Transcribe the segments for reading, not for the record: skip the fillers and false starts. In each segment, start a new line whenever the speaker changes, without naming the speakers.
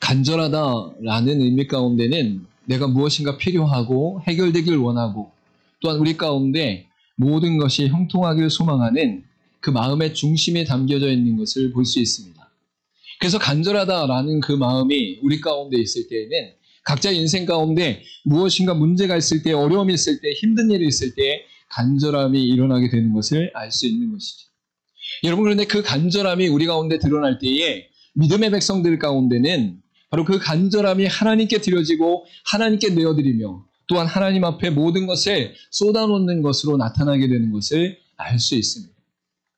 간절하다라는 의미 가운데는 내가 무엇인가 필요하고 해결되길 원하고 또한 우리 가운데 모든 것이 형통하길 소망하는 그 마음의 중심에 담겨져 있는 것을 볼 수 있습니다. 그래서 간절하다라는 그 마음이 우리 가운데 있을 때에는 각자 인생 가운데 무엇인가 문제가 있을 때, 어려움이 있을 때, 힘든 일이 있을 때 간절함이 일어나게 되는 것을 알 수 있는 것이죠. 여러분, 그런데 그 간절함이 우리 가운데 드러날 때에 믿음의 백성들 가운데는 바로 그 간절함이 하나님께 드려지고 하나님께 내어드리며 또한 하나님 앞에 모든 것을 쏟아놓는 것으로 나타나게 되는 것을 알 수 있습니다.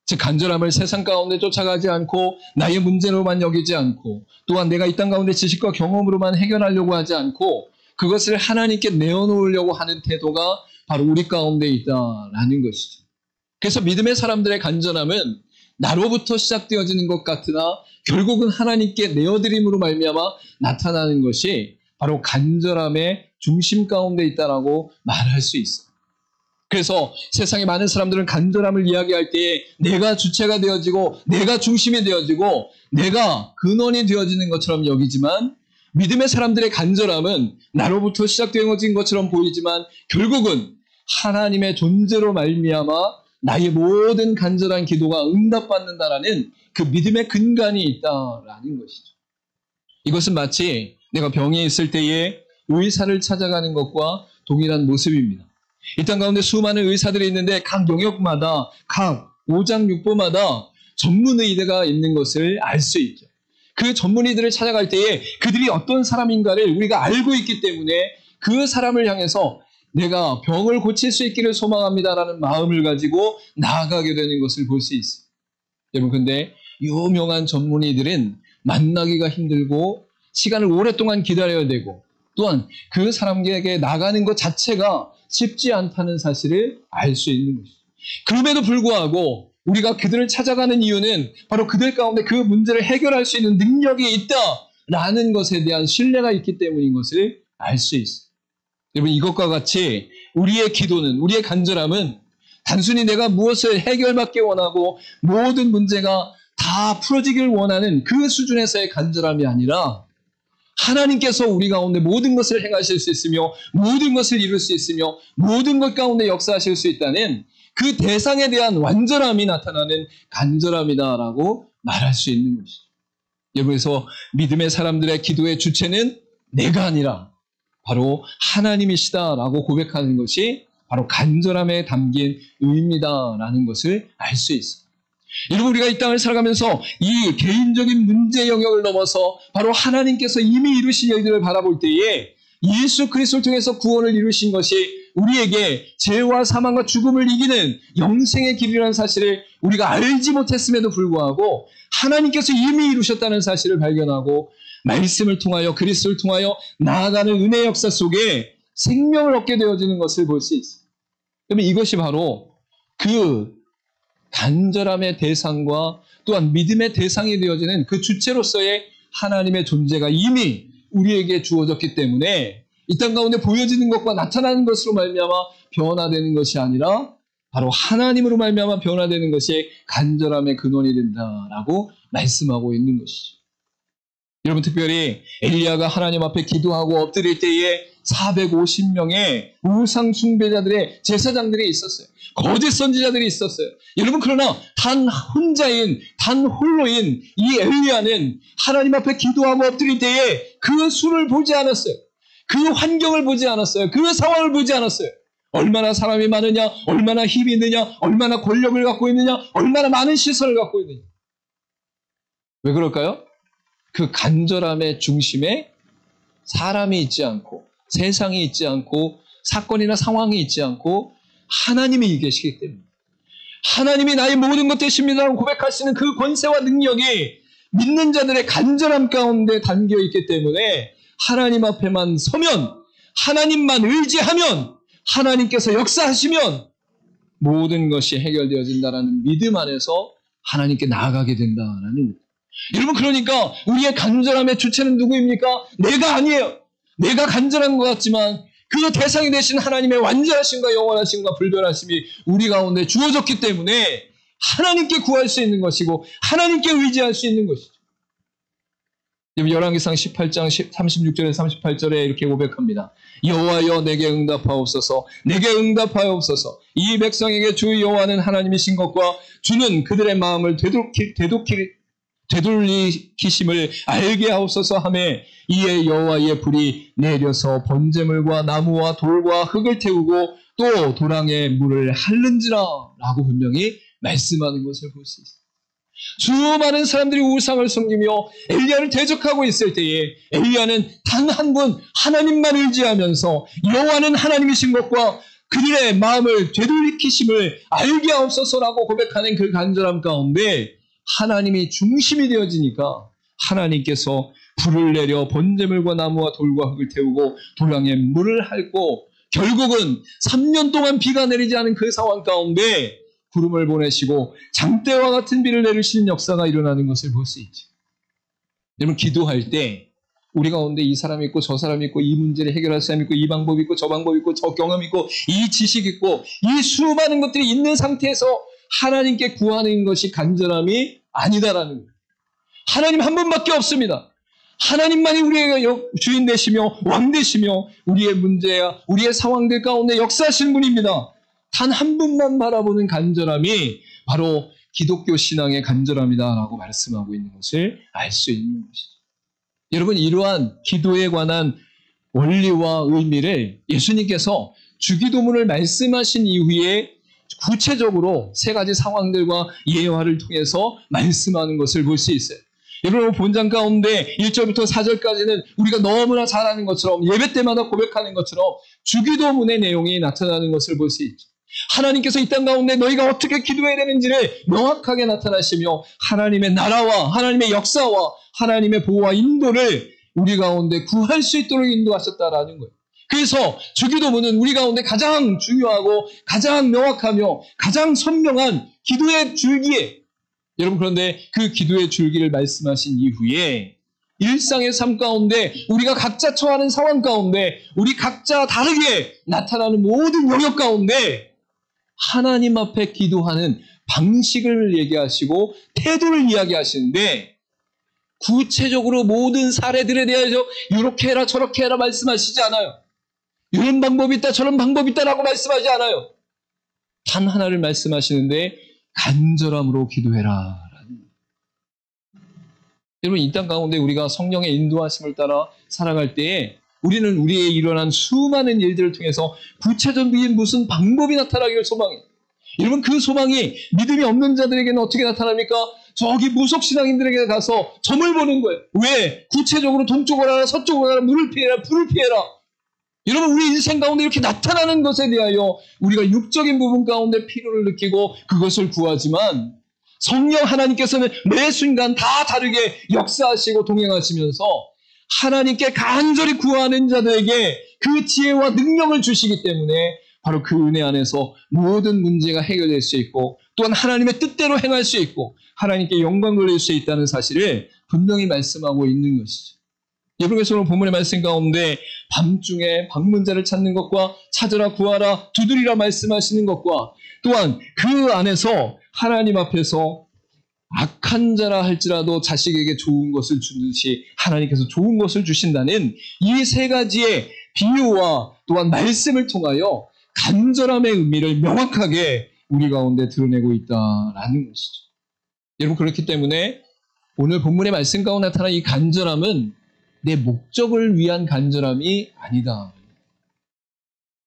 즉 간절함을 세상 가운데 쫓아가지 않고 나의 문제로만 여기지 않고 또한 내가 이 땅 가운데 지식과 경험으로만 해결하려고 하지 않고 그것을 하나님께 내어놓으려고 하는 태도가 바로 우리 가운데 있다라는 것이죠. 그래서 믿음의 사람들의 간절함은 나로부터 시작되어지는 것 같으나 결국은 하나님께 내어드림으로 말미암아 나타나는 것이 바로 간절함의 중심 가운데 있다라고 말할 수 있어요. 그래서 세상의 많은 사람들은 간절함을 이야기할 때에 내가 주체가 되어지고 내가 중심이 되어지고 내가 근원이 되어지는 것처럼 여기지만 믿음의 사람들의 간절함은 나로부터 시작되어진 것처럼 보이지만 결국은 하나님의 존재로 말미암아 나의 모든 간절한 기도가 응답받는다라는 그 믿음의 근간이 있다라는 것이죠. 이것은 마치 내가 병이 있을 때에 의사를 찾아가는 것과 동일한 모습입니다. 이 땅 가운데 수많은 의사들이 있는데 각 영역마다 각 오장육부마다 전문의대가 있는 것을 알 수 있죠. 그 전문의들을 찾아갈 때에 그들이 어떤 사람인가를 우리가 알고 있기 때문에 그 사람을 향해서 내가 병을 고칠 수 있기를 소망합니다라는 마음을 가지고 나아가게 되는 것을 볼 수 있어요. 여러분, 근데 유명한 전문의들은 만나기가 힘들고 시간을 오랫동안 기다려야 되고 또한 그 사람에게 나가는 것 자체가 쉽지 않다는 사실을 알 수 있는 것이죠. 그럼에도 불구하고 우리가 그들을 찾아가는 이유는 바로 그들 가운데 그 문제를 해결할 수 있는 능력이 있다라는 것에 대한 신뢰가 있기 때문인 것을 알 수 있어요. 여러분, 이것과 같이 우리의 기도는, 우리의 간절함은 단순히 내가 무엇을 해결받기 원하고 모든 문제가 다 풀어지길 원하는 그 수준에서의 간절함이 아니라 하나님께서 우리 가운데 모든 것을 행하실 수 있으며 모든 것을 이룰 수 있으며 모든 것 가운데 역사하실 수 있다는 그 대상에 대한 완전함이 나타나는 간절함이다라고 말할 수 있는 것이죠. 여러분에서 믿음의 사람들의 기도의 주체는 내가 아니라 바로 하나님이시다라고 고백하는 것이 바로 간절함에 담긴 의미다라는 것을 알 수 있습니다. 여러분, 우리가 이 땅을 살아가면서 이 개인적인 문제 영역을 넘어서 바로 하나님께서 이미 이루신 일들을 바라볼 때에 예수 그리스도를 통해서 구원을 이루신 것이 우리에게 죄와 사망과 죽음을 이기는 영생의 길이라는 사실을 우리가 알지 못했음에도 불구하고 하나님께서 이미 이루셨다는 사실을 발견하고 말씀을 통하여 그리스도를 통하여 나아가는 은혜의 역사 속에 생명을 얻게 되어지는 것을 볼 수 있습니다. 그러면 이것이 바로 그 간절함의 대상과 또한 믿음의 대상이 되어지는 그 주체로서의 하나님의 존재가 이미 우리에게 주어졌기 때문에 이 땅 가운데 보여지는 것과 나타나는 것으로 말미암아 변화되는 것이 아니라 바로 하나님으로 말미암아 변화되는 것이 간절함의 근원이 된다라고 말씀하고 있는 것이죠. 여러분, 특별히 엘리야가 하나님 앞에 기도하고 엎드릴 때에 450명의 우상 숭배자들의 제사장들이 있었어요. 거짓 선지자들이 있었어요. 여러분, 그러나 단 혼자인, 단 홀로인 이 엘리야는 하나님 앞에 기도하고 엎드릴 때에 그 수를 보지 않았어요. 그 환경을 보지 않았어요. 그 상황을 보지 않았어요. 얼마나 사람이 많으냐, 얼마나 힘이 있느냐, 얼마나 권력을 갖고 있느냐, 얼마나 많은 시설을 갖고 있느냐. 왜 그럴까요? 그 간절함의 중심에 사람이 있지 않고 세상이 있지 않고 사건이나 상황이 있지 않고 하나님이 계시기 때문에 하나님이 나의 모든 것 되십니다라고 고백하시는 그 권세와 능력이 믿는 자들의 간절함 가운데 담겨 있기 때문에 하나님 앞에만 서면 하나님만 의지하면 하나님께서 역사하시면 모든 것이 해결되어진다라는 믿음 안에서 하나님께 나아가게 된다라는 것. 여러분, 그러니까 우리의 간절함의 주체는 누구입니까? 내가 아니에요. 내가 간절한 것 같지만 그 대상이 되신 하나님의 완전하심과 영원하심과 불변하심이 우리 가운데 주어졌기 때문에 하나님께 구할 수 있는 것이고 하나님께 의지할 수 있는 것이죠. 열왕기상 18장 36절에 38절에 이렇게 고백합니다. 여호와여 내게 응답하옵소서, 내게 응답하옵소서. 이 백성에게 주 여호와는 하나님이신 것과 주는 그들의 마음을 되돌리키심을 알게 하옵소서 하매 이에 여호와의 불이 내려서 번제물과 나무와 돌과 흙을 태우고 또 도랑에 물을 핥는지라 라고 분명히 말씀하는 것을 볼 수 있습니다. 수많은 사람들이 우상을 섬기며 엘리야를 대적하고 있을 때에 엘리야는 단 한 분 하나님만 의지하면서 여호와는 하나님이신 것과 그들의 마음을 되돌리키심을 알게 하옵소서라고 고백하는 그 간절함 가운데 하나님이 중심이 되어지니까 하나님께서 불을 내려 번제물과 나무와 돌과 흙을 태우고 도랑에 물을 핥고 결국은 3년 동안 비가 내리지 않은 그 상황 가운데 구름을 보내시고 장대와 같은 비를 내리시는 역사가 일어나는 것을 볼 수 있죠. 여러분, 기도할 때 우리 가운데 이 사람이 있고 저 사람이 있고 이 문제를 해결할 사람이 있고 이 방법이 있고 저 방법이 있고 저 경험이 있고 이 지식이 있고 이 수많은 것들이 있는 상태에서 하나님께 구하는 것이 간절함이 아니다라는 거예요. 하나님 한 분밖에 없습니다. 하나님만이 우리의 주인 되시며 왕 되시며 우리의 문제야 우리의 상황들 가운데 역사하시는 분입니다. 단 한 분만 바라보는 간절함이 바로 기독교 신앙의 간절함이다라고 말씀하고 있는 것을 알 수 있는 것이죠. 여러분, 이러한 기도에 관한 원리와 의미를 예수님께서 주기도문을 말씀하신 이후에 구체적으로 세 가지 상황들과 예화를 통해서 말씀하는 것을 볼 수 있어요. 여러분, 본장 가운데 1절부터 4절까지는 우리가 너무나 잘 아는 것처럼 예배 때마다 고백하는 것처럼 주기도문의 내용이 나타나는 것을 볼 수 있죠. 하나님께서 이 땅 가운데 너희가 어떻게 기도해야 되는지를 명확하게 나타나시며 하나님의 나라와 하나님의 역사와 하나님의 보호와 인도를 우리 가운데 구할 수 있도록 인도하셨다라는 거예요. 그래서 주기도문은 우리 가운데 가장 중요하고 가장 명확하며 가장 선명한 기도의 줄기에 여러분, 그런데 그 기도의 줄기를 말씀하신 이후에 일상의 삶 가운데 우리가 각자 처하는 상황 가운데 우리 각자 다르게 나타나는 모든 영역 가운데 하나님 앞에 기도하는 방식을 얘기하시고 태도를 이야기하시는데 구체적으로 모든 사례들에 대해서 이렇게 해라 저렇게 해라 말씀하시지 않아요. 이런 방법이 있다 저런 방법이 있다라고 말씀하지 않아요. 단 하나를 말씀하시는데 간절함으로 기도해라. 여러분, 이 땅 가운데 우리가 성령의 인도하심을 따라 살아갈 때에 우리는 우리의 일어난 수많은 일들을 통해서 구체적인 무슨 방법이 나타나기를 소망해요. 여러분, 그 소망이 믿음이 없는 자들에게는 어떻게 나타납니까? 저기 무속신앙인들에게 가서 점을 보는 거예요. 왜? 구체적으로 동쪽으로 가라 서쪽으로 가라 물을 피해라 불을 피해라. 여러분, 우리 인생 가운데 이렇게 나타나는 것에 대하여 우리가 육적인 부분 가운데 필요를 느끼고 그것을 구하지만 성령 하나님께서는 매 순간 다 다르게 역사하시고 동행하시면서 하나님께 간절히 구하는 자들에게 그 지혜와 능력을 주시기 때문에 바로 그 은혜 안에서 모든 문제가 해결될 수 있고 또한 하나님의 뜻대로 행할 수 있고 하나님께 영광 돌릴 수 있다는 사실을 분명히 말씀하고 있는 것이죠. 여러분께서 오늘 본문의 말씀 가운데 밤중에 방문자를 찾는 것과 찾으라 구하라 두드리라 말씀하시는 것과 또한 그 안에서 하나님 앞에서 악한 자라 할지라도 자식에게 좋은 것을 주듯이 하나님께서 좋은 것을 주신다는 이 세 가지의 비유와 또한 말씀을 통하여 간절함의 의미를 명확하게 우리 가운데 드러내고 있다라는 것이죠. 여러분, 그렇기 때문에 오늘 본문의 말씀 가운데 나타난 이 간절함은 내 목적을 위한 간절함이 아니다.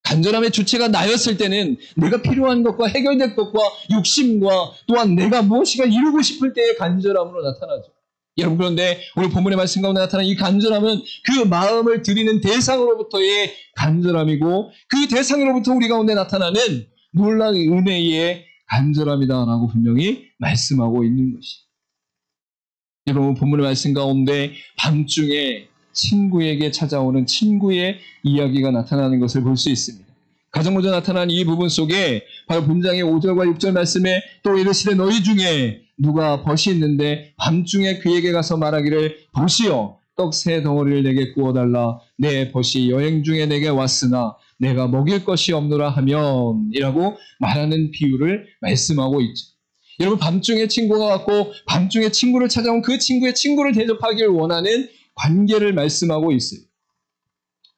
간절함의 주체가 나였을 때는 내가 필요한 것과 해결될 것과 욕심과 또한 내가 무엇인가 이루고 싶을 때의 간절함으로 나타나죠. 여러분, 그런데 오늘 본문의 말씀 가운데 나타난 이 간절함은 그 마음을 드리는 대상으로부터의 간절함이고 그 대상으로부터 우리 가운데 나타나는 놀라운 은혜의 간절함이다라고 분명히 말씀하고 있는 것이죠. 여러분, 본문의 말씀 가운데 밤중에 친구에게 찾아오는 친구의 이야기가 나타나는 것을 볼 수 있습니다. 가장 먼저 나타난 이 부분 속에 바로 본장의 5절과 6절 말씀에 또 이르시되 너희 중에 누가 벗이 있는데 밤중에 그에게 가서 말하기를 벗이여 떡 세 덩어리를 내게 구워달라 내 벗이 여행 중에 내게 왔으나 내가 먹일 것이 없노라 하면 이라고 말하는 비유를 말씀하고 있죠. 여러분, 밤중에 친구가 왔고 밤중에 친구를 찾아온 그 친구의 친구를 대접하기를 원하는 관계를 말씀하고 있어요.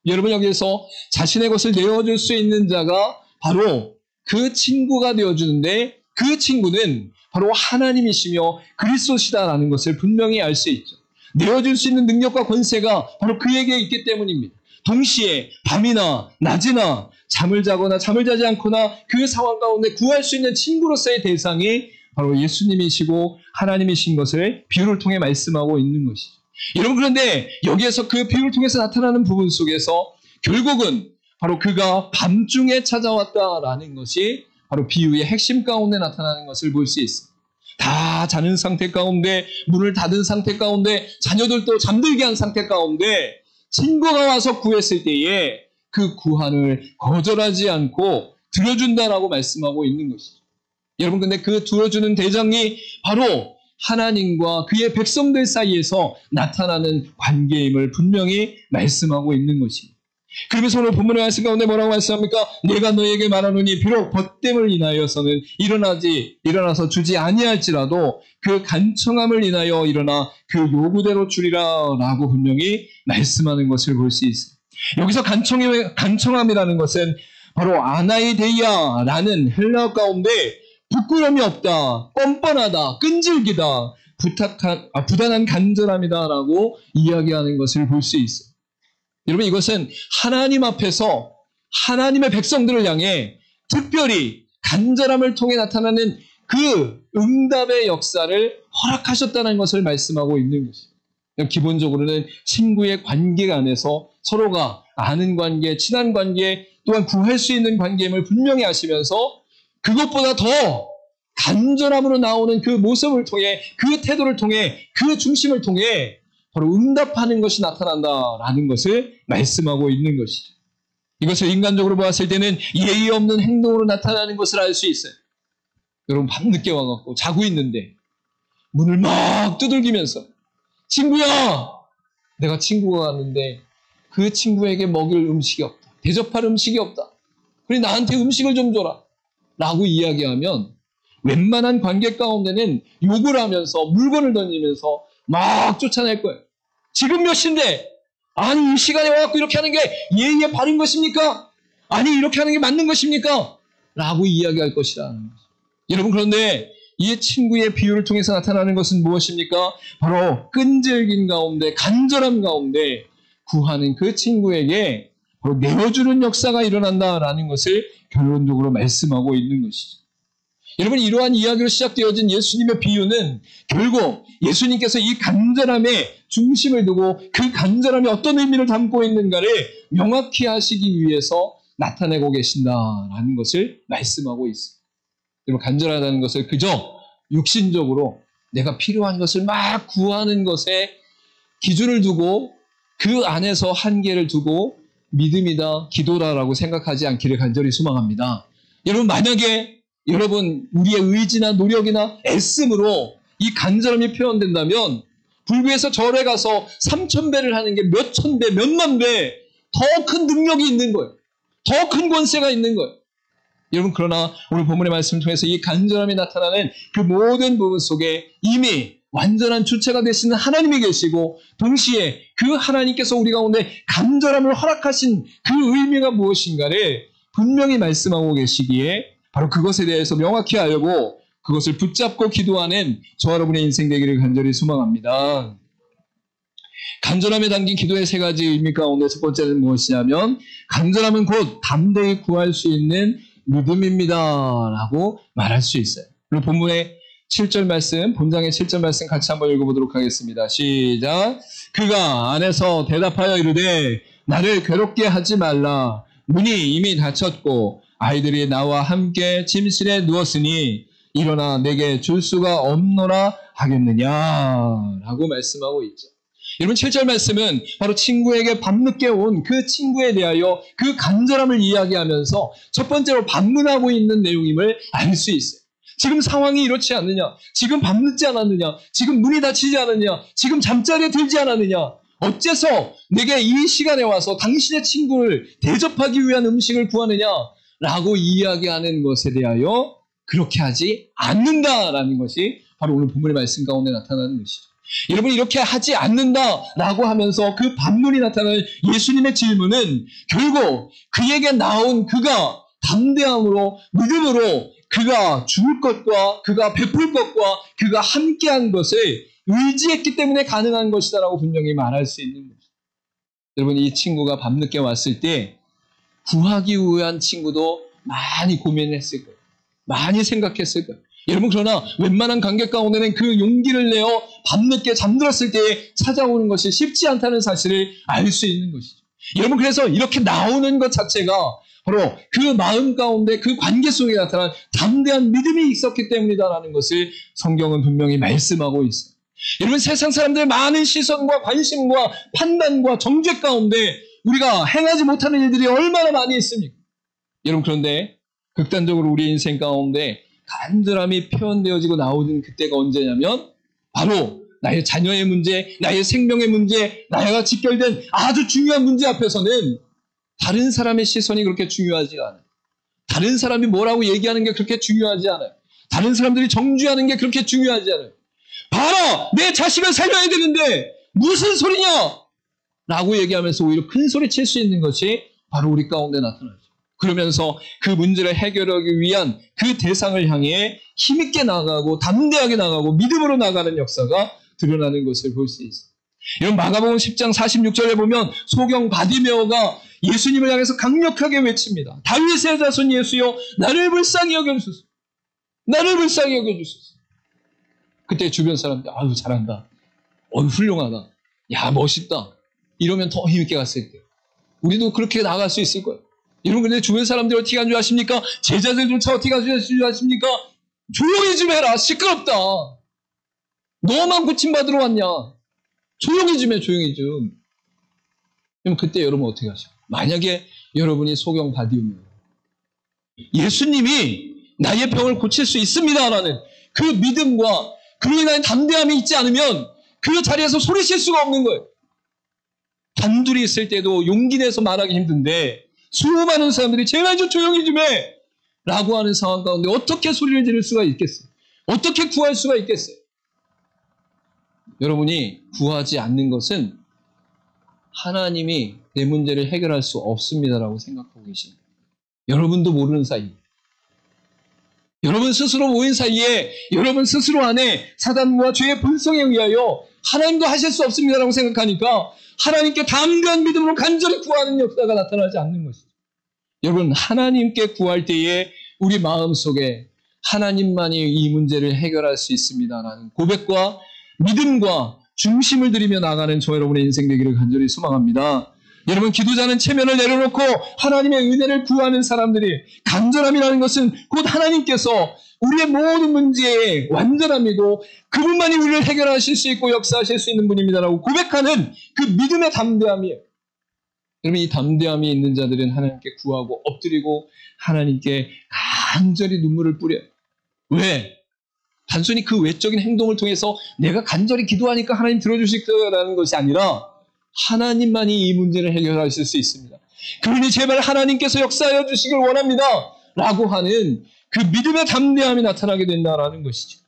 여러분, 여기에서 자신의 것을 내어줄 수 있는 자가 바로 그 친구가 되어주는데, 그 친구는 바로 하나님이시며 그리스도시다라는 것을 분명히 알 수 있죠. 내어줄 수 있는 능력과 권세가 바로 그에게 있기 때문입니다. 동시에 밤이나 낮이나 잠을 자거나 잠을 자지 않거나 그 상황 가운데 구할 수 있는 친구로서의 대상이 바로 예수님이시고 하나님이신 것을 비유를 통해 말씀하고 있는 것이죠. 여러분, 그런데 여기에서 그 비유를 통해서 나타나는 부분 속에서 결국은 바로 그가 밤중에 찾아왔다라는 것이 바로 비유의 핵심 가운데 나타나는 것을 볼 수 있어요. 다 자는 상태 가운데, 문을 닫은 상태 가운데, 자녀들도 잠들게 한 상태 가운데 친구가 와서 구했을 때에 그 구한을 거절하지 않고 들어준다라고 말씀하고 있는 것이죠. 여러분, 근데 그 들어주는 대상이 바로 하나님과 그의 백성들 사이에서 나타나는 관계임을 분명히 말씀하고 있는 것입니다. 그러면서 오늘 본문의 말씀 가운데 뭐라고 말씀합니까? 내가 너에게 말하노니 비록 벗됨을 인하여서는 일어나서 주지 아니할지라도 그 간청함을 인하여 일어나 그 요구대로 주리라 라고 분명히 말씀하는 것을 볼 수 있어요. 여기서 간청함이라는 것은 바로 아나이데이아라는 헬라어 가운데 부끄러움이 없다, 뻔뻔하다, 끈질기다, 부단한 간절함이다라고 이야기하는 것을 볼 수 있어요. 여러분, 이것은 하나님 앞에서 하나님의 백성들을 향해 특별히 간절함을 통해 나타나는 그 응답의 역사를 허락하셨다는 것을 말씀하고 있는 것입니다. 기본적으로는 친구의 관계 안에서 서로가 아는 관계, 친한 관계, 또한 구할 수 있는 관계임을 분명히 아시면서 그것보다 더 간절함으로 나오는 그 모습을 통해, 그 태도를 통해, 그 중심을 통해 바로 응답하는 것이 나타난다라는 것을 말씀하고 있는 것이죠. 이것을 인간적으로 보았을 때는 예의 없는 행동으로 나타나는 것을 알 수 있어요. 여러분, 밤늦게 와갖고 자고 있는데 문을 막 두들기면서 친구야! 내가 친구가 왔는데 그 친구에게 먹일 음식이 없다. 대접할 음식이 없다. 그래, 나한테 음식을 좀 줘라. 라고 이야기하면 웬만한 관계 가운데는 욕을 하면서 물건을 던지면서 막 쫓아낼 거예요. 지금 몇 시인데? 아니, 이 시간에 와갖고 이렇게 하는 게 예의에 바른 것입니까? 아니, 이렇게 하는 게 맞는 것입니까? 라고 이야기할 것이라는 거죠. 여러분, 그런데 이 친구의 비유를 통해서 나타나는 것은 무엇입니까? 바로 끈질긴 가운데, 간절함 가운데 구하는 그 친구에게 바로 내어주는 역사가 일어난다라는 것을 결론적으로 말씀하고 있는 것이죠. 여러분, 이러한 이야기로 시작되어진 예수님의 비유는 결국 예수님께서 이 간절함에 중심을 두고 그 간절함이 어떤 의미를 담고 있는가를 명확히 하시기 위해서 나타내고 계신다라는 것을 말씀하고 있습니다. 여러분, 간절하다는 것을 그저 육신적으로 내가 필요한 것을 막 구하는 것에 기준을 두고 그 안에서 한계를 두고 믿음이다, 기도다라고 생각하지 않기를 간절히 소망합니다. 여러분, 만약에 여러분 우리의 의지나 노력이나 애씀으로 이 간절함이 표현된다면 불교에서 절에 가서 3,000배를 하는 게 몇천 배, 몇만 배 더 큰 능력이 있는 거예요. 더 큰 권세가 있는 거예요. 여러분, 그러나 오늘 본문의 말씀을 통해서 이 간절함이 나타나는 그 모든 부분 속에 이미 완전한 주체가 되시는 하나님이 계시고, 동시에 그 하나님께서 우리 가운데 간절함을 허락하신 그 의미가 무엇인가를 분명히 말씀하고 계시기에 바로 그것에 대해서 명확히 알고 그것을 붙잡고 기도하는 저와 여러분의 인생 되기를 간절히 소망합니다. 간절함에 담긴 기도의 세 가지 의미 가운데 첫 번째는 무엇이냐면, 간절함은 곧 담대히 구할 수 있는 믿음입니다 라고 말할 수 있어요. 그리고 본문의 7절 말씀, 본장의 7절 말씀 같이 한번 읽어보도록 하겠습니다. 시작. 그가 안에서 대답하여 이르되 나를 괴롭게 하지 말라. 문이 이미 닫혔고 아이들이 나와 함께 침실에 누웠으니 일어나 내게 줄 수가 없노라 하겠느냐 라고 말씀하고 있죠. 여러분, 7절 말씀은 바로 친구에게 밤늦게 온 그 친구에 대하여 그 간절함을 이야기하면서 첫 번째로 반문하고 있는 내용임을 알 수 있어요. 지금 상황이 이렇지 않느냐? 지금 밤늦지 않았느냐? 지금 문이 닫히지 않았느냐? 지금 잠자리에 들지 않았느냐? 어째서 내게 이 시간에 와서 당신의 친구를 대접하기 위한 음식을 구하느냐? 라고 이야기하는 것에 대하여 그렇게 하지 않는다라는 것이 바로 오늘 본문의 말씀 가운데 나타나는 것이죠. 여러분 이렇게 하지 않는다라고 하면서 그 반문이 나타나는 예수님의 질문은 결국 그에게 나온 그가 담대함으로 믿음으로 그가 죽을 것과 그가 베풀 것과 그가 함께한 것을 의지했기 때문에 가능한 것이다라고 분명히 말할 수 있는 거죠. 여러분 이 친구가 밤늦게 왔을 때 구하기 위한 친구도 많이 고민을 했을 거예요. 많이 생각했을 거예요. 여러분 그러나 웬만한 관객 가운데는 그 용기를 내어 밤늦게 잠들었을 때에 찾아오는 것이 쉽지 않다는 사실을 알 수 있는 것이죠. 여러분 그래서 이렇게 나오는 것 자체가 바로 그 마음 가운데 그 관계 속에 나타난 담대한 믿음이 있었기 때문이다라는 것을 성경은 분명히 말씀하고 있어요. 여러분 세상 사람들의 많은 시선과 관심과 판단과 정죄 가운데 우리가 행하지 못하는 일들이 얼마나 많이 있습니까? 여러분 그런데 극단적으로 우리 인생 가운데 간절함이 표현되어지고 나오는 그때가 언제냐면 바로 나의 자녀의 문제, 나의 생명의 문제, 나와 직결된 아주 중요한 문제 앞에서는 다른 사람의 시선이 그렇게 중요하지 않아요. 다른 사람이 뭐라고 얘기하는 게 그렇게 중요하지 않아요. 다른 사람들이 정죄하는 게 그렇게 중요하지 않아요. 봐라! 내 자식을 살려야 되는데 무슨 소리냐! 라고 얘기하면서 오히려 큰 소리 칠 수 있는 것이 바로 우리 가운데 나타나죠. 그러면서 그 문제를 해결하기 위한 그 대상을 향해 힘있게 나가고 담대하게 나가고 믿음으로 나가는 역사가 드러나는 것을 볼 수 있어요. 이런 마가복음 10장 46절에 보면 소경 바디메오가 예수님을 향해서 강력하게 외칩니다. 다윗의 자손 예수여 나를 불쌍히 여겨주소서. 나를 불쌍히 여겨주소서. 그때 주변 사람들 아유 잘한다. 훌륭하다. 야 멋있다. 이러면 더 힘있게 갔을 거예요. 우리도 그렇게 나갈 수 있을 거예요. 여러분 근데 주변 사람들 어떻게 한 줄 아십니까? 제자들조차 어떻게 한 줄 아십니까? 조용히 좀 해라. 시끄럽다. 너만 고침받으러 왔냐. 조용히 좀 해. 조용히 좀. 그럼 그때 여러분 어떻게 하셔? 만약에 여러분이 소경 바디오면 예수님이 나의 병을 고칠 수 있습니다라는 그 믿음과 그로 인한 담대함이 있지 않으면 그 자리에서 소리칠 수가 없는 거예요. 단둘이 있을 때도 용기 내서 말하기 힘든데 수많은 사람들이 제발 좀 조용히 좀 해! 라고 하는 상황 가운데 어떻게 소리를 지를 수가 있겠어요? 어떻게 구할 수가 있겠어요? 여러분이 구하지 않는 것은 하나님이 내 문제를 해결할 수 없습니다라고 생각하고 계십니다. 여러분도 모르는 사이, 여러분 스스로 모인 사이에 여러분 스스로 안에 사단과 죄의 본성에 의하여 하나님도 하실 수 없습니다라고 생각하니까 하나님께 담대한 믿음으로 간절히 구하는 역사가 나타나지 않는 것이죠. 여러분 하나님께 구할 때에 우리 마음속에 하나님만이 이 문제를 해결할 수 있습니다라는 고백과 믿음과 중심을 들이며 나가는 저 여러분의 인생 되기를 간절히 소망합니다. 여러분 기도자는 체면을 내려놓고 하나님의 은혜를 구하는 사람들이 간절함이라는 것은 곧 하나님께서 우리의 모든 문제의 완전함이고 그분만이 우리를 해결하실 수 있고 역사하실 수 있는 분입니다라고 고백하는 그 믿음의 담대함이에요. 여러분 이 담대함이 있는 자들은 하나님께 구하고 엎드리고 하나님께 간절히 눈물을 뿌려요. 왜? 단순히 그 외적인 행동을 통해서 내가 간절히 기도하니까 하나님 들어주실 거라는 것이 아니라 하나님만이 이 문제를 해결하실 수 있습니다. 그러니 제발 하나님께서 역사하여 주시길 원합니다. 라고 하는 그 믿음의 담대함이 나타나게 된다라는 것이죠.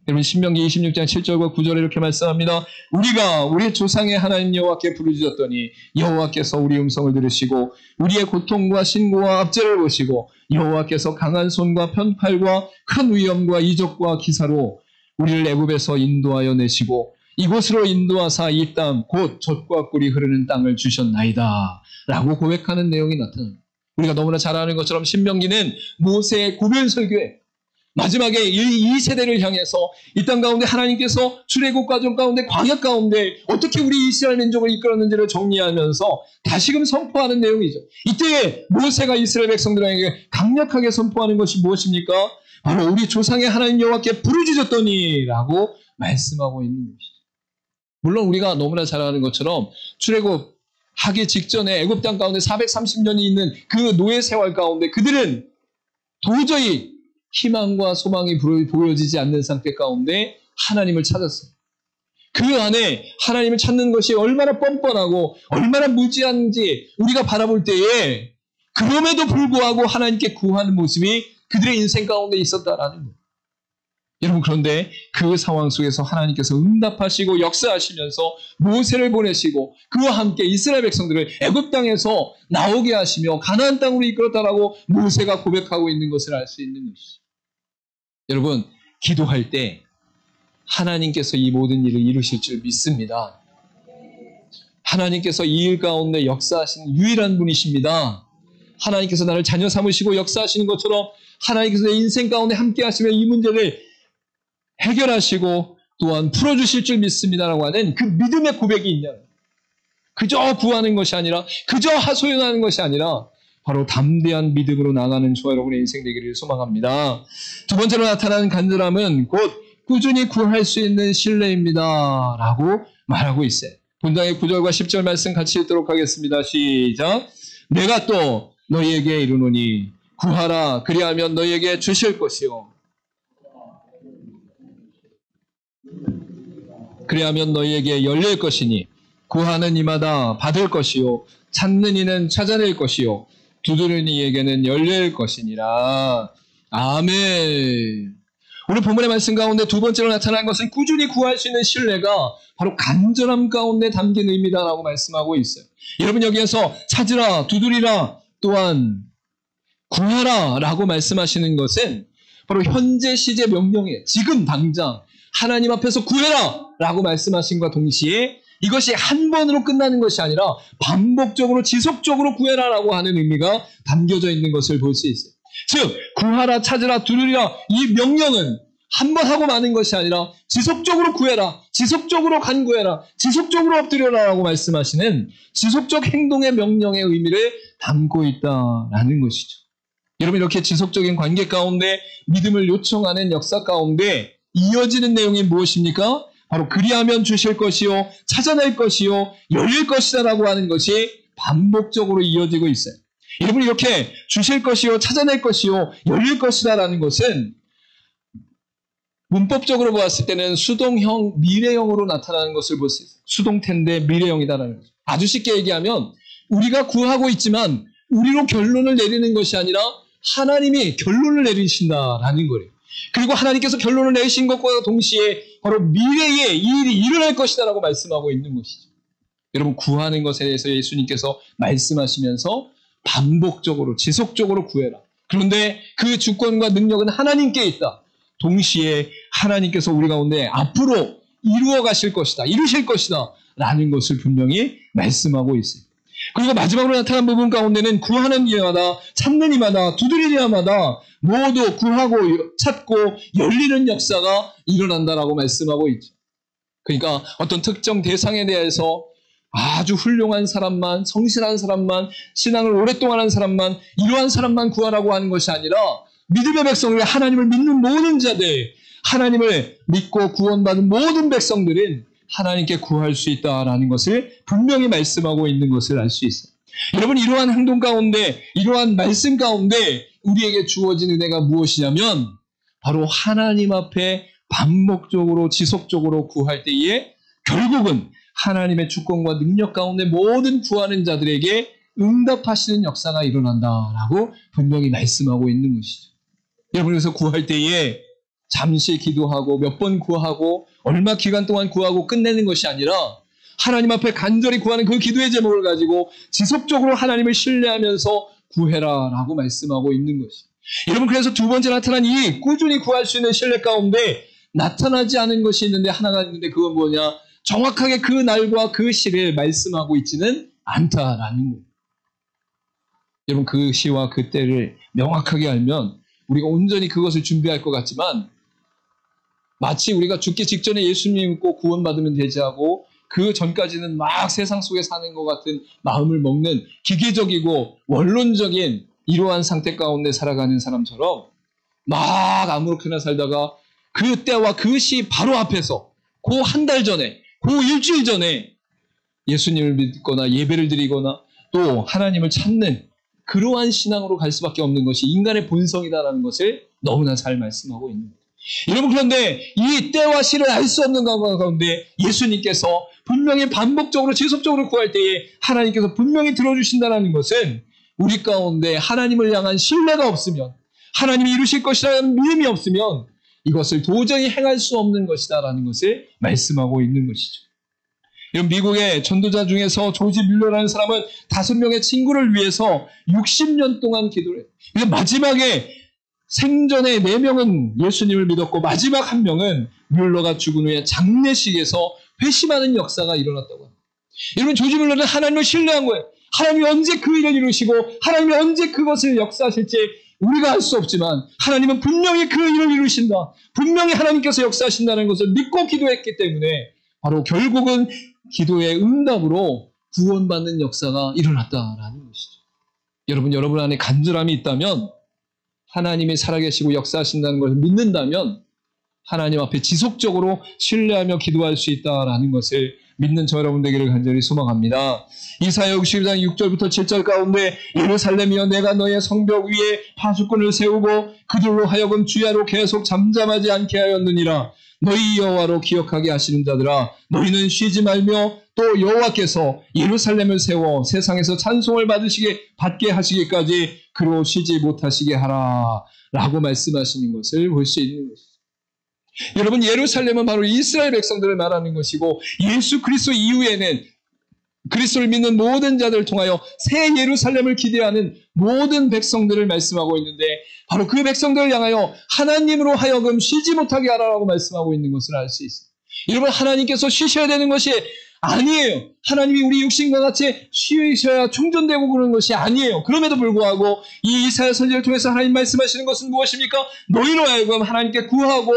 여러분 신명기 26장 7절과 9절에 이렇게 말씀합니다. 우리가 우리 조상의 하나님 여호와께 부르짖었더니 여호와께서 우리 음성을 들으시고 우리의 고통과 신고와 압제를 보시고 여호와께서 강한 손과 편팔과 큰 위엄과 이적과 기사로 우리를 애굽에서 인도하여 내시고 이곳으로 인도하사 이 땅 곧 젖과 꿀이 흐르는 땅을 주셨나이다 라고 고백하는 내용이 나타납니다. 우리가 너무나 잘 아는 것처럼 신명기는 모세의 구별 설교에 마지막에 이 세대를 향해서 이 땅 가운데 하나님께서 출애굽 과정 가운데 광야 가운데 어떻게 우리 이스라엘 민족을 이끌었는지를 정리하면서 다시금 선포하는 내용이죠. 이때 모세가 이스라엘 백성들에게 강력하게 선포하는 것이 무엇입니까? 바로 우리 조상의 하나님 여호와께 부르짖었더니 라고 말씀하고 있는 것이죠. 물론 우리가 너무나 잘 아는 것처럼 출애굽 하기 직전에 애굽 땅 가운데 430년이 있는 그 노예 생활 가운데 그들은 도저히 희망과 소망이 보여지지 않는 상태 가운데 하나님을 찾았어요. 그 안에 하나님을 찾는 것이 얼마나 뻔뻔하고 얼마나 무지한지 우리가 바라볼 때에 그럼에도 불구하고 하나님께 구하는 모습이 그들의 인생 가운데 있었다라는 거예요. 여러분, 그런데 그 상황 속에서 하나님께서 응답하시고 역사하시면서 모세를 보내시고 그와 함께 이스라엘 백성들을 애굽 땅에서 나오게 하시며 가나안 땅으로 이끌었다라고 모세가 고백하고 있는 것을 알 수 있는 것이죠. 여러분, 기도할 때 하나님께서 이 모든 일을 이루실 줄 믿습니다. 하나님께서 이 일 가운데 역사하시는 유일한 분이십니다. 하나님께서 나를 자녀 삼으시고 역사하시는 것처럼 하나님께서 내 인생 가운데 함께 하시며 이 문제를 해결하시고 또한 풀어주실 줄 믿습니다라고 하는 그 믿음의 고백이 있냐는, 그저 구하는 것이 아니라, 그저 하소연하는 것이 아니라 바로 담대한 믿음으로 나가는 저와 여러분의 인생 되기를 소망합니다. 두 번째로 나타나는 간절함은 곧 꾸준히 구할 수 있는 신뢰입니다 라고 말하고 있어요. 본장의 9절과 10절 말씀 같이 읽도록 하겠습니다. 시작. 내가 또 너희에게 이르노니 구하라, 그리하면 너희에게 주실 것이요 그리하면 너희에게 열릴 것이니 구하는 이마다 받을 것이요 찾는 이는 찾아낼 것이요 두드리는 이에게는 열릴 것이니라. 아멘. 오늘 본문의 말씀 가운데 두 번째로 나타난 것은 꾸준히 구할 수 있는 신뢰가 바로 간절함 가운데 담긴 의미다라고 말씀하고 있어요. 여러분, 여기에서 찾으라, 두드리라, 또한 구하라 라고 말씀하시는 것은 바로 현재 시제 명령에 지금 당장 하나님 앞에서 구해라 라고 말씀하신 것과 동시에 이것이 한 번으로 끝나는 것이 아니라 반복적으로 지속적으로 구해라 라고 하는 의미가 담겨져 있는 것을 볼 수 있어요. 즉 구하라, 찾으라, 두드리라, 이 명령은 한 번 하고 마는 것이 아니라 지속적으로 구해라, 지속적으로 간구해라, 지속적으로 엎드려라 라고 말씀하시는 지속적 행동의 명령의 의미를 담고 있다라는 것이죠. 여러분, 이렇게 지속적인 관계 가운데 믿음을 요청하는 역사 가운데 이어지는 내용이 무엇입니까? 바로 그리하면 주실 것이요 찾아낼 것이요 열릴 것이다 라고 하는 것이 반복적으로 이어지고 있어요. 여러분, 이렇게 주실 것이요 찾아낼 것이요 열릴 것이다 라는 것은 문법적으로 보았을 때는 수동형 미래형으로 나타나는 것을 볼 수 있어요. 수동태인데 미래형이다라는 거죠. 아주 쉽게 얘기하면 우리가 구하고 있지만 우리로 결론을 내리는 것이 아니라 하나님이 결론을 내리신다라는 거예요. 그리고 하나님께서 결론을 내리신 것과 동시에 바로 미래에 이 일이 일어날 것이다라고 말씀하고 있는 것이죠. 여러분, 구하는 것에 대해서 예수님께서 말씀하시면서 반복적으로 지속적으로 구해라. 그런데 그 주권과 능력은 하나님께 있다. 동시에 하나님께서 우리 가운데 앞으로 이루어 가실 것이다, 이루실 것이다 라는 것을 분명히 말씀하고 있어요. 그리고 마지막으로 나타난 부분 가운데는 구하는 이마다, 찾는 이마다, 두드리는 이마다 모두 구하고 찾고 열리는 역사가 일어난다라고 말씀하고 있죠. 그러니까 어떤 특정 대상에 대해서 아주 훌륭한 사람만, 성실한 사람만, 신앙을 오랫동안 한 사람만, 이러한 사람만 구하라고 하는 것이 아니라 믿음의 백성을, 하나님을 믿는 모든 자들, 하나님을 믿고 구원받은 모든 백성들은 하나님께 구할 수 있다라는 것을 분명히 말씀하고 있는 것을 알 수 있어요. 여러분, 이러한 행동 가운데, 이러한 말씀 가운데 우리에게 주어진 은혜가 무엇이냐면 바로 하나님 앞에 반복적으로 지속적으로 구할 때에 결국은 하나님의 주권과 능력 가운데 모든 구하는 자들에게 응답하시는 역사가 일어난다라고 분명히 말씀하고 있는 것이죠. 여러분, 그래서 구할 때에 잠시 기도하고 몇 번 구하고 얼마 기간 동안 구하고 끝내는 것이 아니라 하나님 앞에 간절히 구하는 그 기도의 제목을 가지고 지속적으로 하나님을 신뢰하면서 구해라 라고 말씀하고 있는 것이죠. 여러분, 그래서 두 번째 나타난 이 꾸준히 구할 수 있는 신뢰 가운데 나타나지 않은 것이 있는데 하나가 있는데 그건 뭐냐? 정확하게 그 날과 그 시를 말씀하고 있지는 않다라는 거예요. 여러분, 그 시와 그 때를 명확하게 알면 우리가 온전히 그것을 준비할 것 같지만 마치 우리가 죽기 직전에 예수님 믿고 구원받으면 되지 하고 그 전까지는 막 세상 속에 사는 것 같은 마음을 먹는 기계적이고 원론적인 이러한 상태 가운데 살아가는 사람처럼 막 아무렇게나 살다가 그 때와 그 시 바로 앞에서 그 한 달 전에, 그 일주일 전에 예수님을 믿거나 예배를 드리거나 또 하나님을 찾는 그러한 신앙으로 갈 수밖에 없는 것이 인간의 본성이다라는 것을 너무나 잘 말씀하고 있는 거예요. 여러분, 그런데 이 때와 시를 알 수 없는 가운데 예수님께서 분명히 반복적으로 지속적으로 구할 때에 하나님께서 분명히 들어주신다는 것은 우리 가운데 하나님을 향한 신뢰가 없으면, 하나님이 이루실 것이라는 믿음이 없으면 이것을 도저히 행할 수 없는 것이다라는 것을 말씀하고 있는 것이죠. 이런 미국의 전도자 중에서 조지 뮬러라는 사람은 5명의 친구를 위해서 60년 동안 기도를 해요. 그래서 마지막에 생전에 4명은 예수님을 믿었고 마지막 1명은 뮬러가 죽은 후에 장례식에서 회심하는 역사가 일어났다고 합니다. 여러분, 조지 뮬러는 하나님을 신뢰한 거예요. 하나님이 언제 그 일을 이루시고 하나님이 언제 그것을 역사하실지 우리가 알 수 없지만 하나님은 분명히 그 일을 이루신다. 분명히 하나님께서 역사하신다는 것을 믿고 기도했기 때문에 바로 결국은 기도의 응답으로 구원받는 역사가 일어났다라는 것이죠. 여러분 안에 간절함이 있다면, 하나님이 살아계시고 역사하신다는 것을 믿는다면 하나님 앞에 지속적으로 신뢰하며 기도할 수 있다라는 것을 믿는 저 여러분 되기를 간절히 소망합니다. 이사야 62장 6절부터 7절 가운데 예루살렘이여 내가 너의 성벽 위에 파수꾼을 세우고 그들로 하여금 주야로 계속 잠잠하지 않게 하였느니라. 너희 여호와로 기억하게 하시는 자들아 너희는 쉬지 말며 또 여호와께서 예루살렘을 세워 세상에서 찬송을 받게 하시기까지 그로 쉬지 못하시게 하라 라고 말씀하시는 것을 볼 수 있는 것이죠. 여러분, 예루살렘은 바로 이스라엘 백성들을 말하는 것이고 예수 그리스도 이후에는 그리스도를 믿는 모든 자들을 통하여 새 예루살렘을 기대하는 모든 백성들을 말씀하고 있는데 바로 그 백성들을 향하여 하나님으로 하여금 쉬지 못하게 하라고 말씀하고 있는 것을 알 수 있습니다. 여러분, 하나님께서 쉬셔야 되는 것이 아니에요. 하나님이 우리 육신과 같이 쉬셔야 충전되고 그러는 것이 아니에요. 그럼에도 불구하고 이 이사야 선지자를 통해서 하나님 말씀하시는 것은 무엇입니까? 너희로 하여금 하나님께 구하고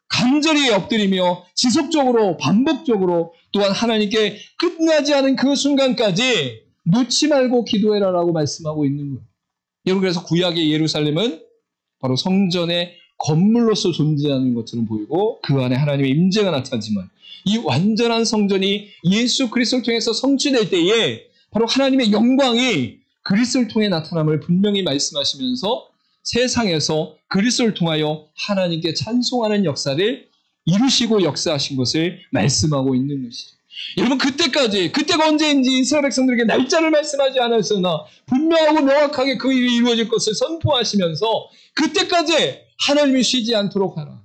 간절히 엎드리며 지속적으로 반복적으로 또한 하나님께 끝나지 않은 그 순간까지 놓지 말고 기도해라라고 말씀하고 있는 거예요. 여러분, 그래서 구약의 예루살렘은 바로 성전의 건물로서 존재하는 것처럼 보이고 그 안에 하나님의 임재가 나타나지만 이 완전한 성전이 예수 그리스도를 통해서 성취될 때에 바로 하나님의 영광이 그리스도를 통해 나타남을 분명히 말씀하시면서 세상에서 그리스도를 통하여 하나님께 찬송하는 역사를 이루시고 역사하신 것을 말씀하고 있는 것이죠. 여러분, 그때가 언제인지 이스라엘 백성들에게 날짜를 말씀하지 않았으나 분명하고 명확하게 그 일이 이루어질 것을 선포하시면서 그때까지 하나님이 쉬지 않도록 하라.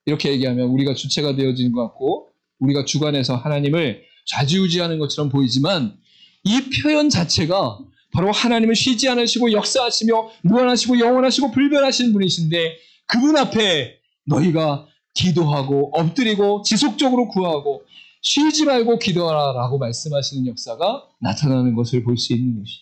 이렇게 얘기하면 우리가 주체가 되어지는 것 같고 우리가 주관해서 하나님을 좌지우지하는 것처럼 보이지만 이 표현 자체가 바로 하나님을 쉬지 않으시고 역사하시며 무한하시고 영원하시고 불변하신 분이신데 그분 앞에 너희가 기도하고 엎드리고 지속적으로 구하고 쉬지 말고 기도하라라고 말씀하시는 역사가 나타나는 것을 볼 수 있는 것이죠.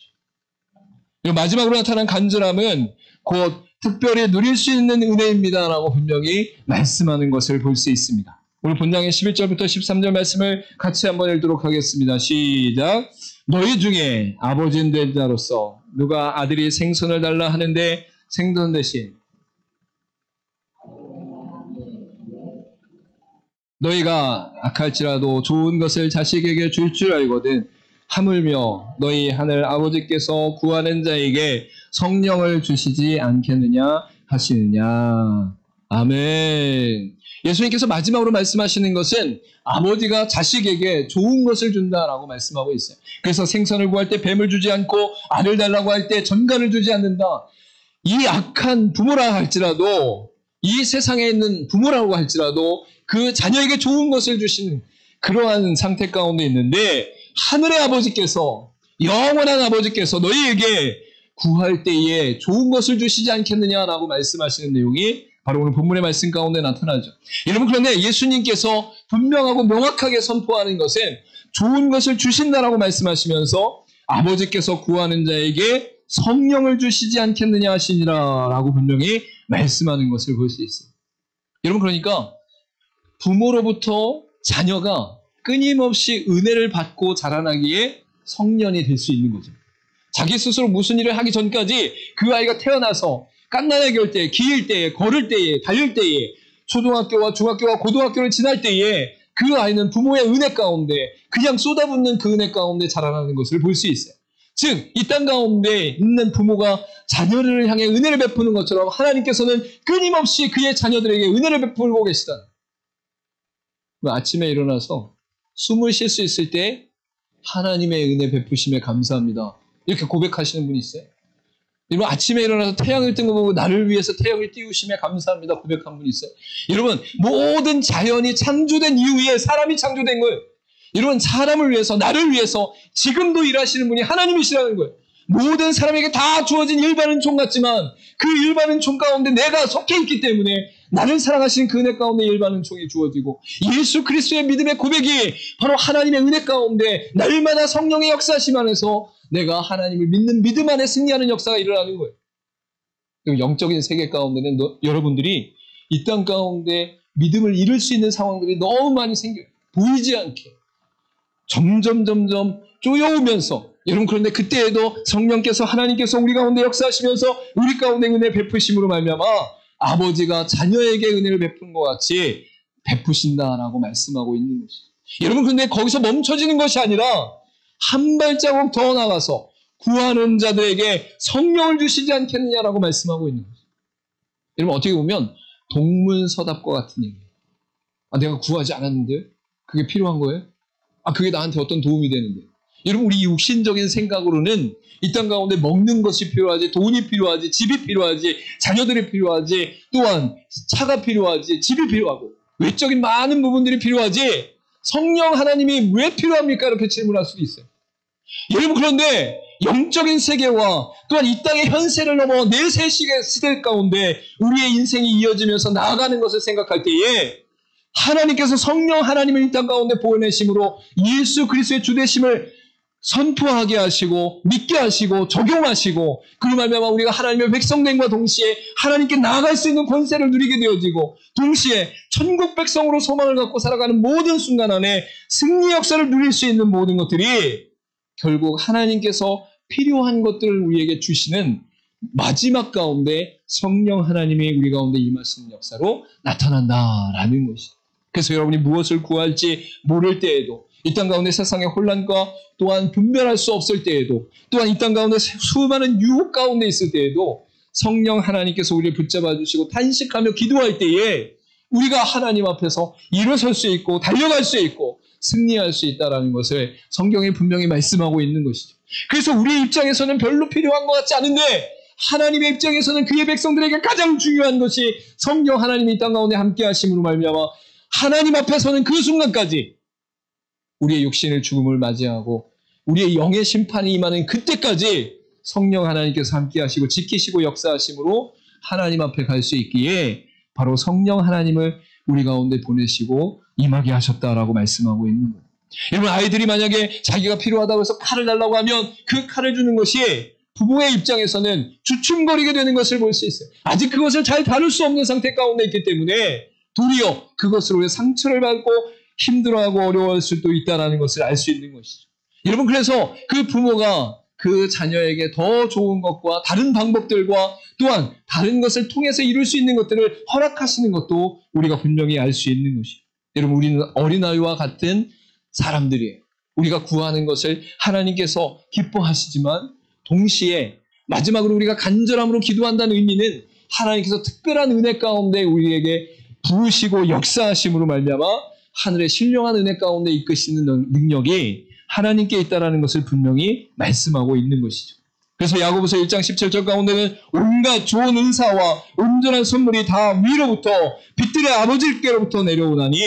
그리고 마지막으로 나타난 간절함은 곧 특별히 누릴 수 있는 은혜입니다라고 분명히 말씀하는 것을 볼 수 있습니다. 오늘 본장의 11절부터 13절 말씀을 같이 한번 읽도록 하겠습니다. 시작. 너희 중에 아버지인 된 자로서 누가 아들이 생선을 달라 하는데 생선 대신 너희가 악할지라도 좋은 것을 자식에게 줄 줄 알거든 하물며 너희 하늘 아버지께서 구하는 자에게 성령을 주시지 않겠느냐 하시느냐. 아멘. 예수님께서 마지막으로 말씀하시는 것은 아버지가 자식에게 좋은 것을 준다라고 말씀하고 있어요. 그래서 생선을 구할 때 뱀을 주지 않고 알을 달라고 할 때 전갈을 주지 않는다. 이 악한 부모라 할지라도 이 세상에 있는 부모라고 할지라도 그 자녀에게 좋은 것을 주시는 그러한 상태 가운데 있는데 하늘의 아버지께서 영원한 아버지께서 너희에게 구할 때에 좋은 것을 주시지 않겠느냐라고 말씀하시는 내용이 바로 오늘 본문의 말씀 가운데 나타나죠. 여러분, 그런데 예수님께서 분명하고 명확하게 선포하는 것은 좋은 것을 주신다라고 말씀하시면서 아버지께서 구하는 자에게 성령을 주시지 않겠느냐 하시니라 라고 분명히 말씀하는 것을 볼 수 있어요. 여러분, 그러니까 부모로부터 자녀가 끊임없이 은혜를 받고 자라나기에 성년이 될 수 있는 거죠. 자기 스스로 무슨 일을 하기 전까지 그 아이가 태어나서 갓난아기 올 때, 기일 때에, 걸을 때에, 달릴 때에, 초등학교와 중학교와 고등학교를 지날 때에 그 아이는 부모의 은혜 가운데 그냥 쏟아붓는 그 은혜 가운데 자라나는 것을 볼 수 있어요. 즉, 이 땅 가운데 있는 부모가 자녀를 향해 은혜를 베푸는 것처럼 하나님께서는 끊임없이 그의 자녀들에게 은혜를 베풀고 계시다. 아침에 일어나서 숨을 쉴 수 있을 때 하나님의 은혜 베푸심에 감사합니다. 이렇게 고백하시는 분이 있어요. 여러분 아침에 일어나서 태양을 뜬 거 보고 나를 위해서 태양을 띄우심에 감사합니다 고백한 분 있어요? 여러분 모든 자연이 창조된 이후에 사람이 창조된 거예요. 여러분 사람을 위해서 나를 위해서 지금도 일하시는 분이 하나님이시라는 거예요. 모든 사람에게 다 주어진 일반은 종 같지만 그 일반은 종 가운데 내가 속해 있기 때문에 나를 사랑하시는 그 은혜 가운데 일반은 종이 주어지고 예수 그리스도의 믿음의 고백이 바로 하나님의 은혜 가운데 날마다 성령의 역사하심 안에서 내가 하나님을 믿는 믿음 안에 승리하는 역사가 일어나는 거예요. 영적인 세계 가운데는 여러분들이 이 땅 가운데 믿음을 잃을 수 있는 상황들이 너무 많이 생겨요. 보이지 않게. 점점 쪼여오면서 여러분 그런데 그때에도 성령께서 하나님께서 우리 가운데 역사하시면서 우리 가운데 은혜 베푸심으로 말미암아 아버지가 자녀에게 은혜를 베푸는 것 같이 베푸신다라고 말씀하고 있는 것이죠. 여러분 근데 거기서 멈춰지는 것이 아니라 한 발자국 더 나가서 구하는 자들에게 성령을 주시지 않겠느냐라고 말씀하고 있는 거죠. 여러분 어떻게 보면 동문서답과 같은 얘기예요. 내가 구하지 않았는데 그게 필요한 거예요? 그게 나한테 어떤 도움이 되는데? 여러분 우리 육신적인 생각으로는 이 땅 가운데 먹는 것이 필요하지, 돈이 필요하지, 집이 필요하지, 자녀들이 필요하지, 또한 차가 필요하지, 집이 필요하고 외적인 많은 부분들이 필요하지 성령 하나님이 왜 필요합니까? 이렇게 질문할 수도 있어요. 여러분 그런데 영적인 세계와 또한 이 땅의 현세를 넘어 내세 시대 가운데 우리의 인생이 이어지면서 나아가는 것을 생각할 때에 하나님께서 성령 하나님을 이 땅 가운데 보내심으로 예수 그리스도의 주되심을 선포하게 하시고 믿게 하시고 적용하시고 그로 말미암아 우리가 하나님의 백성됨과 동시에 하나님께 나아갈 수 있는 권세를 누리게 되어지고 동시에 천국 백성으로 소망을 갖고 살아가는 모든 순간 안에 승리 역사를 누릴 수 있는 모든 것들이 결국 하나님께서 필요한 것들을 우리에게 주시는 마지막 가운데 성령 하나님이 우리 가운데 임하시는 역사로 나타난다라는 것이죠. 그래서 여러분이 무엇을 구할지 모를 때에도 이 땅 가운데 세상의 혼란과 또한 분별할 수 없을 때에도 또한 이 땅 가운데 수많은 유혹 가운데 있을 때에도 성령 하나님께서 우리를 붙잡아 주시고 탄식하며 기도할 때에 우리가 하나님 앞에서 일어설 수 있고 달려갈 수 있고 승리할 수 있다는 것을 성경에 분명히 말씀하고 있는 것이죠. 그래서 우리 입장에서는 별로 필요한 것 같지 않은데 하나님의 입장에서는 그의 백성들에게 가장 중요한 것이 성령 하나님이 이 땅 가운데 함께 하심으로 말미암아 하나님 앞에서는 그 순간까지 우리의 육신의 죽음을 맞이하고 우리의 영의 심판이 임하는 그때까지 성령 하나님께서 함께 하시고 지키시고 역사하심으로 하나님 앞에 갈 수 있기에 바로 성령 하나님을 우리 가운데 보내시고 임하게 하셨다라고 말씀하고 있는 거예요. 여러분 아이들이 만약에 자기가 필요하다고 해서 칼을 달라고 하면 그 칼을 주는 것이 부모의 입장에서는 주춤거리게 되는 것을 볼 수 있어요. 아직 그것을 잘 다룰 수 없는 상태 가운데 있기 때문에 도리어 그것으로 상처를 받고 힘들어하고 어려워할 수도 있다는 것을 알 수 있는 것이죠. 여러분 그래서 그 부모가 그 자녀에게 더 좋은 것과 다른 방법들과 또한 다른 것을 통해서 이룰 수 있는 것들을 허락하시는 것도 우리가 분명히 알 수 있는 것이죠. 여러분 우리는 어린아이와 같은 사람들이에요. 우리가 구하는 것을 하나님께서 기뻐하시지만 동시에 마지막으로 우리가 간절함으로 기도한다는 의미는 하나님께서 특별한 은혜 가운데 우리에게 부으시고 역사하심으로 말미암아 하늘의 신령한 은혜 가운데 이끄시는 능력이 하나님께 있다는 것을 분명히 말씀하고 있는 것이죠. 그래서 야고보서 1장 17절 가운데는 온갖 좋은 은사와 온전한 선물이 다 위로부터 빛들의 아버지께로부터 내려오나니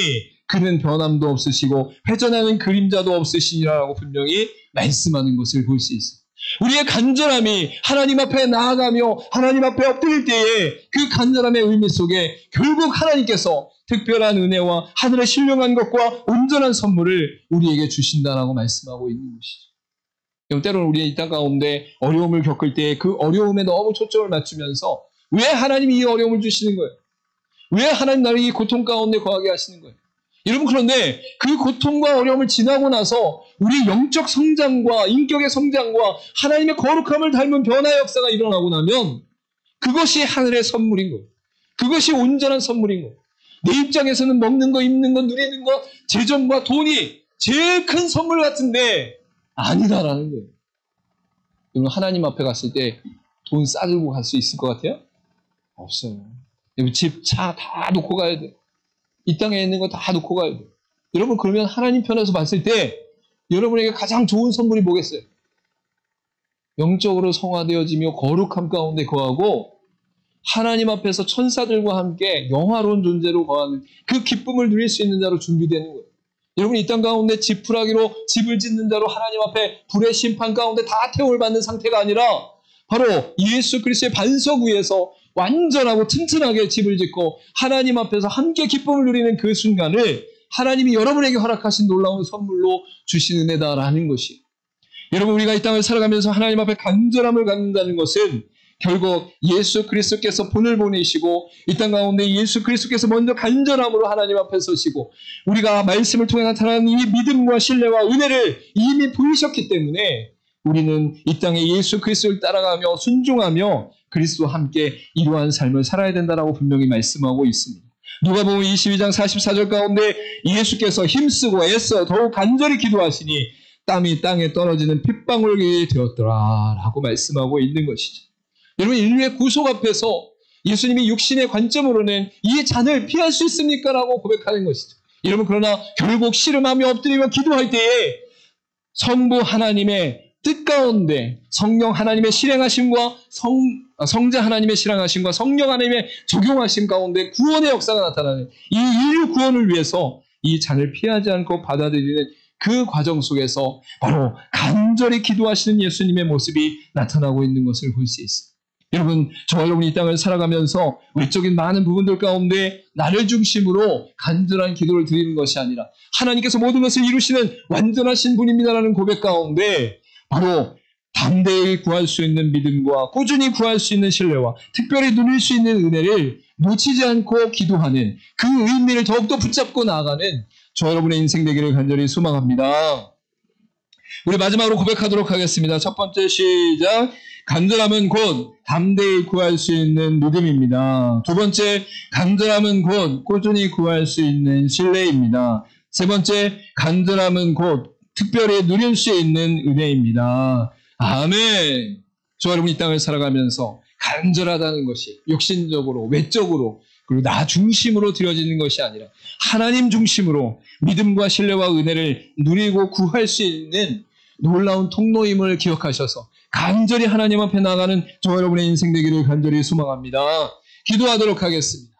그는 변함도 없으시고 회전하는 그림자도 없으시니라라고 분명히 말씀하는 것을 볼 수 있습니다. 우리의 간절함이 하나님 앞에 나아가며 하나님 앞에 엎드릴 때에 그 간절함의 의미 속에 결국 하나님께서 특별한 은혜와 하늘의 신령한 것과 온전한 선물을 우리에게 주신다라고 말씀하고 있는 것이죠. 때로는 우리의 이 땅 가운데 어려움을 겪을 때 그 어려움에 너무 초점을 맞추면서 왜 하나님이 이 어려움을 주시는 거예요? 왜 하나님 나를 이 고통 가운데 거하게 하시는 거예요? 여러분 그런데 그 고통과 어려움을 지나고 나서 우리 영적 성장과 인격의 성장과 하나님의 거룩함을 닮은 변화의 역사가 일어나고 나면 그것이 하늘의 선물인 거예요. 그것이 온전한 선물인 거예요. 내 입장에서는 먹는 거, 입는 거, 누리는 거, 재정과 돈이 제일 큰 선물 같은데 아니다라는 거예요. 여러분 하나님 앞에 갔을 때 돈 싸들고 갈 수 있을 것 같아요? 없어요. 여러분 집, 차 다 놓고 가야 돼. 이 땅에 있는 거 다 놓고 가야 돼. 여러분 그러면 하나님 편에서 봤을 때 여러분에게 가장 좋은 선물이 뭐겠어요? 영적으로 성화되어지며 거룩함 가운데 거하고 하나님 앞에서 천사들과 함께 영화로운 존재로 거하는 그 기쁨을 누릴 수 있는 자로 준비되는 거예요. 여러분, 이 땅 가운데 지푸라기로 집을 짓는 자로 하나님 앞에 불의 심판 가운데 다 태움을 받는 상태가 아니라 바로 예수 그리스도의 반석 위에서 완전하고 튼튼하게 집을 짓고 하나님 앞에서 함께 기쁨을 누리는 그 순간을 하나님이 여러분에게 허락하신 놀라운 선물로 주신 은혜다라는 것이. 여러분, 우리가 이 땅을 살아가면서 하나님 앞에 간절함을 갖는다는 것은 결국 예수 그리스도께서 본을 보내시고 이 땅 가운데 예수 그리스도께서 먼저 간절함으로 하나님 앞에 서시고 우리가 말씀을 통해 나타나는 이 믿음과 신뢰와 은혜를 이미 보이셨기 때문에 우리는 이 땅에 예수 그리스도를 따라가며 순종하며 그리스도와 함께 이러한 삶을 살아야 된다라고 분명히 말씀하고 있습니다. 누가복음 22장 44절 가운데 예수께서 힘쓰고 애써 더욱 간절히 기도하시니 땀이 땅에 떨어지는 핏방울이 되었더라 라고 말씀하고 있는 것이죠. 여러분, 인류의 구속 앞에서 예수님이 육신의 관점으로는 이 잔을 피할 수 있습니까? 라고 고백하는 것이죠. 여러분, 그러나 결국 씨름하며 엎드리며 기도할 때에 성부 하나님의 뜻 가운데 성령 하나님의 실행하심과 성자 하나님의 실행하심과 성령 하나님의 적용하심 가운데 구원의 역사가 나타나는 이 인류 구원을 위해서 이 잔을 피하지 않고 받아들이는 그 과정 속에서 바로 간절히 기도하시는 예수님의 모습이 나타나고 있는 것을 볼 수 있습니다. 여러분, 저와 여러분이 이 땅을 살아가면서 외적인 많은 부분들 가운데 나를 중심으로 간절한 기도를 드리는 것이 아니라 하나님께서 모든 것을 이루시는 완전하신 분입니다라는 고백 가운데 바로 담대히 구할 수 있는 믿음과 꾸준히 구할 수 있는 신뢰와 특별히 누릴 수 있는 은혜를 놓치지 않고 기도하는 그 의미를 더욱더 붙잡고 나아가는 저 여러분의 인생 되기를 간절히 소망합니다. 우리 마지막으로 고백하도록 하겠습니다. 첫 번째 시작. 간절함은 곧 담대히 구할 수 있는 믿음입니다. 두 번째, 간절함은 곧 꾸준히 구할 수 있는 신뢰입니다. 세 번째, 간절함은 곧 특별히 누릴 수 있는 은혜입니다. 아멘. 저 여러분, 이 땅을 살아가면서 간절하다는 것이 육신적으로, 외적으로, 그리고 나 중심으로 드려지는 것이 아니라 하나님 중심으로 믿음과 신뢰와 은혜를 누리고 구할 수 있는 놀라운 통로임을 기억하셔서 간절히 하나님 앞에 나가는 저 여러분의 인생 되기를 간절히 소망합니다. 기도하도록 하겠습니다.